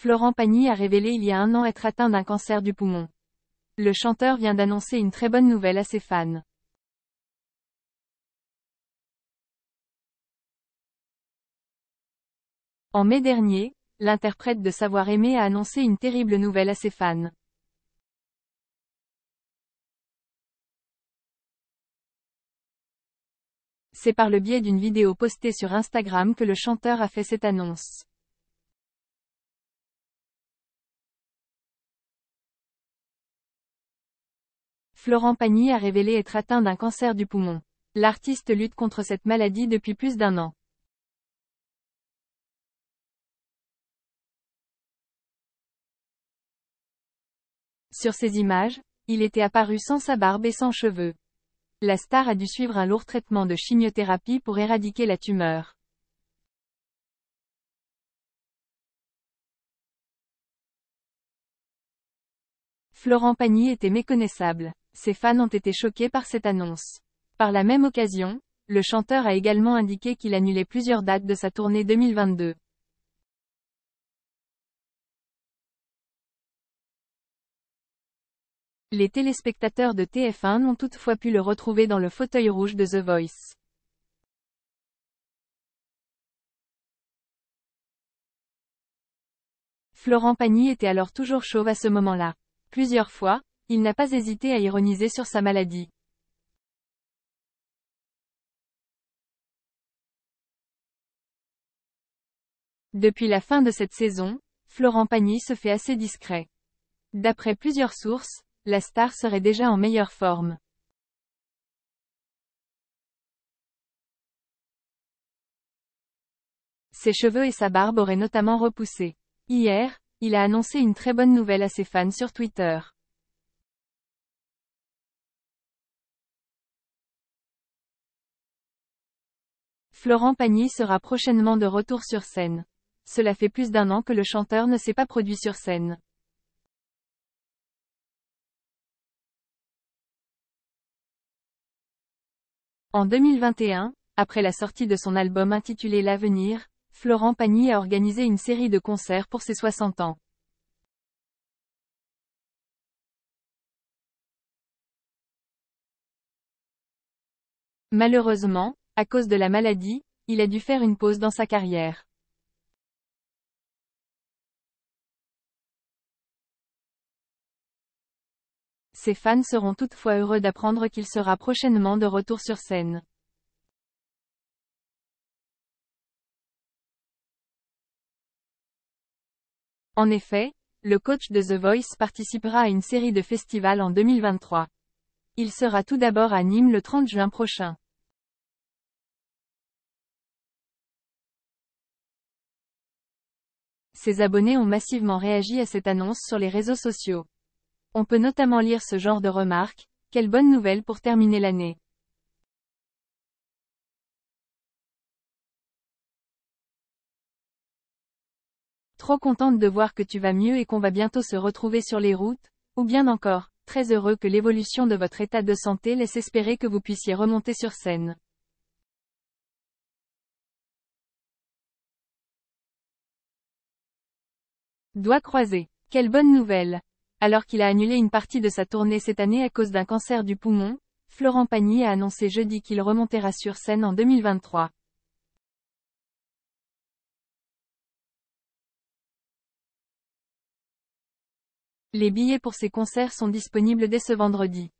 Florent Pagny a révélé il y a un an être atteint d'un cancer du poumon. Le chanteur vient d'annoncer une très bonne nouvelle à ses fans. En mai dernier, l'interprète de Savoir aimer a annoncé une terrible nouvelle à ses fans. C'est par le biais d'une vidéo postée sur Instagram que le chanteur a fait cette annonce. Florent Pagny a révélé être atteint d'un cancer du poumon. L'artiste lutte contre cette maladie depuis plus d'un an. Sur ces images, il était apparu sans sa barbe et sans cheveux. La star a dû suivre un lourd traitement de chimiothérapie pour éradiquer la tumeur. Florent Pagny était méconnaissable. Ses fans ont été choqués par cette annonce. Par la même occasion, le chanteur a également indiqué qu'il annulait plusieurs dates de sa tournée 2022. Les téléspectateurs de TF1 n'ont toutefois pu le retrouver dans le fauteuil rouge de The Voice. Florent Pagny était alors toujours chauve à ce moment-là. Plusieurs fois, il n'a pas hésité à ironiser sur sa maladie. Depuis la fin de cette saison, Florent Pagny se fait assez discret. D'après plusieurs sources, la star serait déjà en meilleure forme. Ses cheveux et sa barbe auraient notamment repoussé. Hier, il a annoncé une très bonne nouvelle à ses fans sur Twitter. Florent Pagny sera prochainement de retour sur scène. Cela fait plus d'un an que le chanteur ne s'est pas produit sur scène. En 2021, après la sortie de son album intitulé L'Avenir, Florent Pagny a organisé une série de concerts pour ses 60 ans. Malheureusement, à cause de la maladie, il a dû faire une pause dans sa carrière. Ses fans seront toutefois heureux d'apprendre qu'il sera prochainement de retour sur scène. En effet, le coach de The Voice participera à une série de festivals en 2023. Il sera tout d'abord à Nîmes le 30 juin prochain. Ses abonnés ont massivement réagi à cette annonce sur les réseaux sociaux. On peut notamment lire ce genre de remarques: « Quelle bonne nouvelle pour terminer l'année. Trop contente de voir que tu vas mieux et qu'on va bientôt se retrouver sur les routes », ou bien encore, « Très heureux que l'évolution de votre état de santé laisse espérer que vous puissiez remonter sur scène. » Doigts croisés. Quelle bonne nouvelle. Alors qu'il a annulé une partie de sa tournée cette année à cause d'un cancer du poumon, Florent Pagny a annoncé jeudi qu'il remontera sur scène en 2023. Les billets pour ses concerts sont disponibles dès ce vendredi.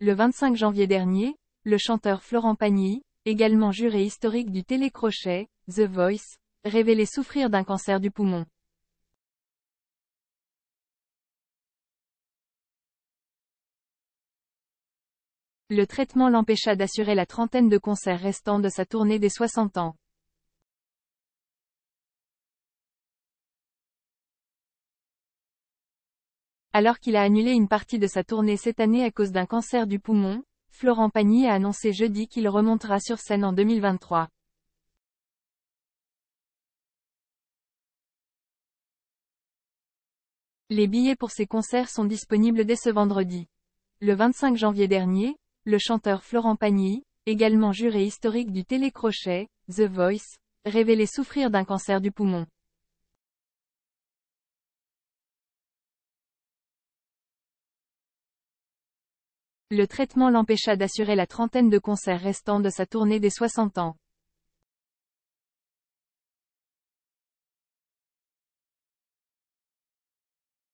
Le 25 janvier dernier, le chanteur Florent Pagny, également juré historique du télécrochet, The Voice, révélait souffrir d'un cancer du poumon. Le traitement l'empêcha d'assurer la trentaine de concerts restants de sa tournée des 60 ans. Alors qu'il a annulé une partie de sa tournée cette année à cause d'un cancer du poumon, Florent Pagny a annoncé jeudi qu'il remontera sur scène en 2023. Les billets pour ses concerts sont disponibles dès ce vendredi. Le 25 janvier dernier, le chanteur Florent Pagny, également juré historique du télécrochet, The Voice, révélait souffrir d'un cancer du poumon. Le traitement l'empêcha d'assurer la trentaine de concerts restants de sa tournée des 60 ans.